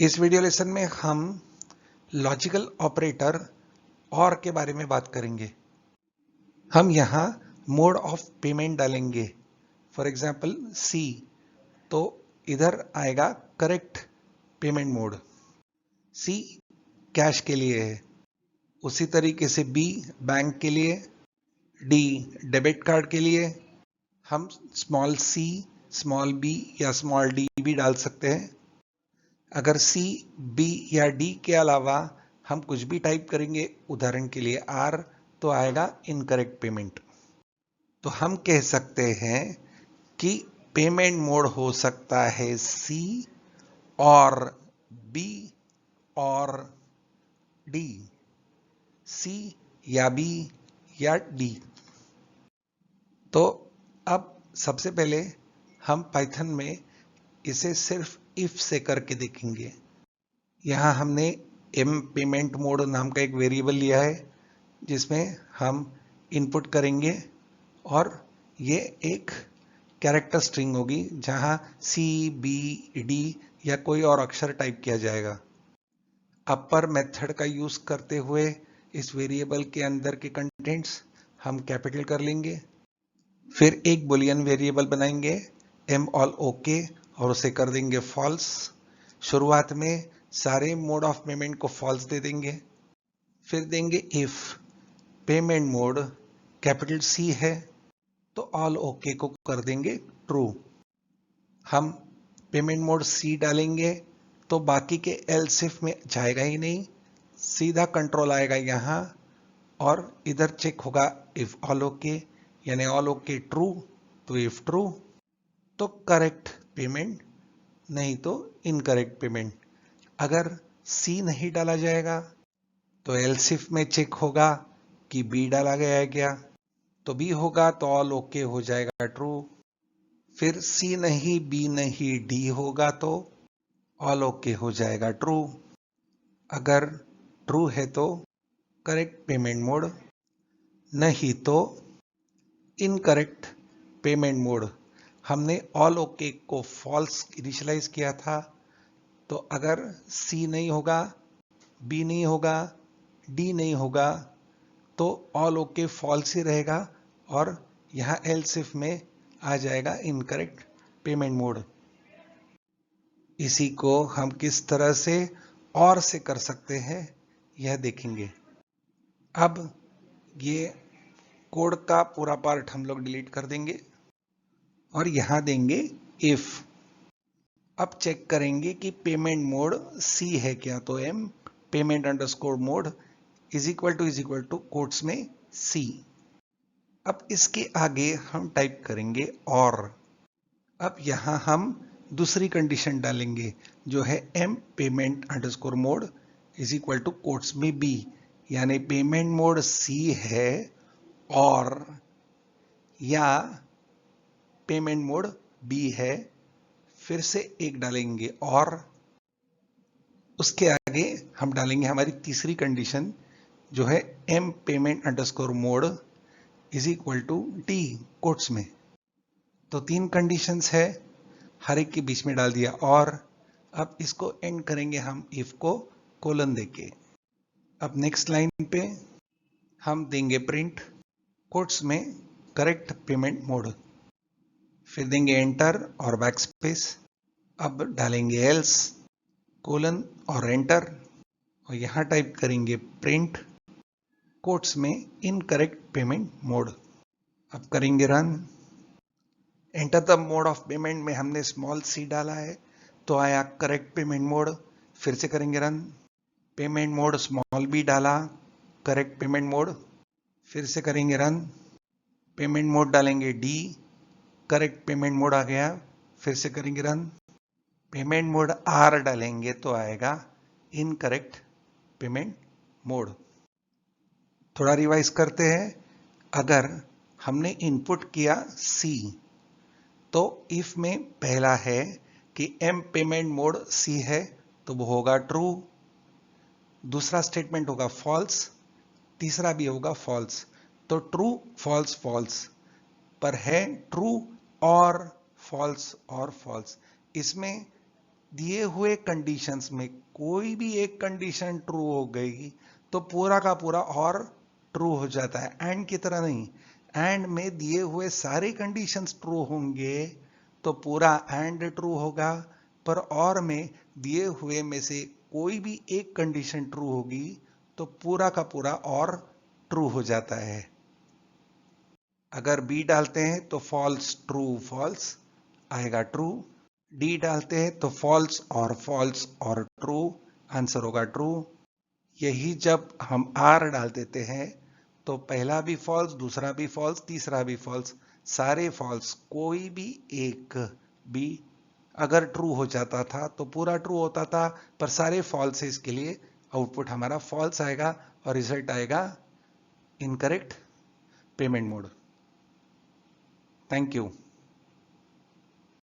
इस video lesson में हम लॉजिकल ऑपरेटर और के बारे में बात करेंगे। हम यहाँ मोड ऑफ पेमेंट डालेंगे, फॉर एग्जाम्पल सी, तो इधर आएगा करेक्ट पेमेंट मोड। सी कैश के लिए है, उसी तरीके से बी बैंक के लिए, डी डेबिट कार्ड के लिए। हम स्मॉल सी, स्मॉल बी या स्मॉल डी भी डाल सकते हैं। अगर सी, बी या डी के अलावा हम कुछ भी टाइप करेंगे, उदाहरण के लिए आर, तो आएगा इनकरेक्ट पेमेंट। तो हम कह सकते हैं कि पेमेंट मोड हो सकता है सी और बी और डी, सी या बी या डी। तो अब सबसे पहले हम पाइथन में इसे सिर्फ इफ से करके देखेंगे। यहाँ हमने एम पेमेंट मोड नाम का एक वेरिएबल लिया है, जिसमें हम इनपुट करेंगे और ये एक कैरेक्टर स्ट्रिंग होगी, जहाँ सी, बी, डी या कोई और अक्षर टाइप किया जाएगा। अपर मेथड का यूज करते हुए इस वेरिएबल के अंदर के कंटेंट्स हम कैपिटल कर लेंगे। फिर एक बुलियन वेरिएबल बनाएंगे एम ऑल ओके और उसे कर देंगे फॉल्स। शुरुआत में सारे मोड ऑफ पेमेंट को फॉल्स दे देंगे। फिर देंगे if payment mode capital C है तो ऑल ओके को कर देंगे ट्रू। हम पेमेंट मोड सी डालेंगे तो बाकी के एल्स इफ में जाएगा ही नहीं, सीधा कंट्रोल आएगा यहाँ और इधर चेक होगा इफ ऑल ओके, यानी ऑल ओके ट्रू, तो इफ ट्रू तो करेक्ट पेमेंट, नहीं तो इनकरेक्ट पेमेंट। अगर सी नहीं डाला जाएगा तो एल्स इफ में चेक होगा कि बी डाला गया है क्या, तो बी होगा तो ऑल ओके हो जाएगा ट्रू। फिर सी नहीं, बी नहीं, डी होगा तो ऑल ओके हो जाएगा ट्रू। अगर ट्रू है तो करेक्ट पेमेंट मोड, नहीं तो इनकरेक्ट पेमेंट मोड। हमने ऑल ओके को फॉल्स इनिशियलाइज किया था, तो अगर सी नहीं होगा, बी नहीं होगा, डी नहीं होगा, तो ऑल ओके फॉल्स ही रहेगा और यहाँ एल्स इफ में आ जाएगा इनकरेक्ट पेमेंट मोड। इसी को हम किस तरह से और से कर सकते हैं यह देखेंगे। अब ये कोड का पूरा पार्ट हम लोग डिलीट कर देंगे और यहां देंगे इफ। अब चेक करेंगे कि पेमेंट मोड सी है क्या, तो M payment underscore mode is equal to quotes में सी। अब इसके आगे हम टाइप करेंगे और। अब यहां हम दूसरी कंडीशन डालेंगे, जो है M payment underscore mode is equal to quotes में बी, यानी पेमेंट मोड सी है और या पेमेंट मोड बी है। फिर से एक डालेंगे और उसके आगे हम डालेंगे हमारी तीसरी कंडीशन, जो है M payment underscore mode is equal to D quotes में। तो तीन कंडीशंस है, हर एक के बीच में डाल दिया और अब इसको एंड करेंगे हम इफ को कोलन देके। अब नेक्स्ट लाइन पे हम देंगे प्रिंट कोट्स में करेक्ट पेमेंट मोड, फिर देंगे एंटर और बैकस्पेस। अब डालेंगे एल्स कोलन और एंटर और यहां टाइप करेंगे प्रिंट कोट्स में इनकरेक्ट पेमेंट मोड। अब करेंगे run. Enter the mode of payment में हमने स्मॉल सी डाला है तो आया करेक्ट पेमेंट मोड। फिर से करेंगे run. Payment mode small B डाला, करेक्ट पेमेंट मोड। फिर से करेंगे रन। पेमेंट मोड डालेंगे डी, करेक्ट पेमेंट मोड आ गया। फिर से करेंगे रन। पेमेंट मोड आर डालेंगे तो आएगा इनकरेक्ट पेमेंट मोड। थोड़ा रिवाइज करते हैं। अगर हमने इनपुट किया सी, तो इफ में पहला है कि एम पेमेंट मोड सी है तो वो होगा ट्रू, दूसरा स्टेटमेंट होगा फॉल्स, तीसरा भी होगा फॉल्स। तो ट्रू फॉल्स फॉल्स पर है ट्रू और फॉल्स और फॉल्स। इसमें दिए हुए कंडीशंस में कोई भी एक कंडीशन ट्रू हो गई तो पूरा का पूरा और ट्रू हो जाता है। एंड की तरह नहीं, एंड में दिए हुए सारे कंडीशंस ट्रू होंगे तो पूरा एंड ट्रू होगा, पर और में दिए हुए में से कोई भी एक कंडीशन ट्रू होगी तो पूरा का पूरा और ट्रू हो जाता है। अगर बी डालते हैं तो फॉल्स ट्रू फॉल्स आएगा ट्रू, डी डालते हैं तो फॉल्स और ट्रू आंसर होगा ट्रू। यही जब हम आर डाल देते हैं तो पहला भी फॉल्स, दूसरा भी फॉल्स, तीसरा भी फॉल्स, सारे फॉल्स, कोई भी एक भी अगर ट्रू हो जाता था तो पूरा ट्रू होता था, पर सारे फॉल्स है इसके लिए आउटपुट हमारा फॉल्स आएगा और रिजल्ट आएगा incorrect payment mode. Thank you.